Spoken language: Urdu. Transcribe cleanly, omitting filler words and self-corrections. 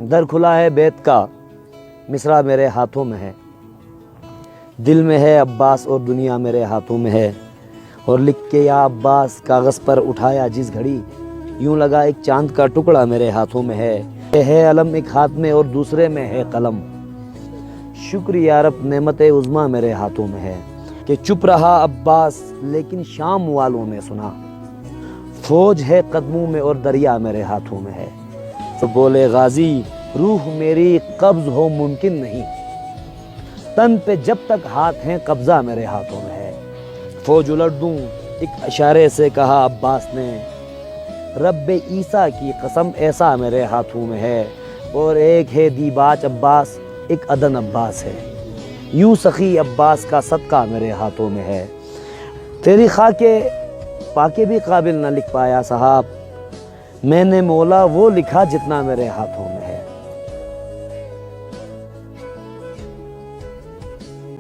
در کھلا ہے بیت کا، مصرع میرے ہاتھوں میں ہے، دل میں ہے عباس اور دنیا میرے ہاتھوں میں ہے، اور لکھ کے یا عباس کاغذ پر اٹھایا جس گھڑی، یوں لگا ایک چاند کا ٹکڑا میرے ہاتھوں میں ہے، یہ ہے علم ایک ہاتھ میں اور دوسرے میں ہے قلم، شکر یا رب نعمت عظمیٰ میرے ہاتھوں میں ہے، کہ چپ رہا عباس لیکن شام والوں نے سنا، فوج ہے قدموں میں اور دریا میرے ہاتھوں میں ہے، تو بولے غازی روح میری قبض ہو ممکن نہیں، تن پہ جب تک ہاتھ ہیں قبضہ میرے ہاتھوں میں ہے، فوج الٹ دوں ایک اشارے سے کہا عباس نے، رب عیسیٰ کی قسم ایسا میرے ہاتھوں میں ہے، اور ایک ہے دیباچ عباس ایک عدن عباس ہے، یوں سخی عباس کا صدقہ میرے ہاتھوں میں ہے، تیری خاک پاکے بھی قابل نہ لکھ پایا صاحب، میں نے مولا وہ لکھا جتنا میرے ہاتھوں میں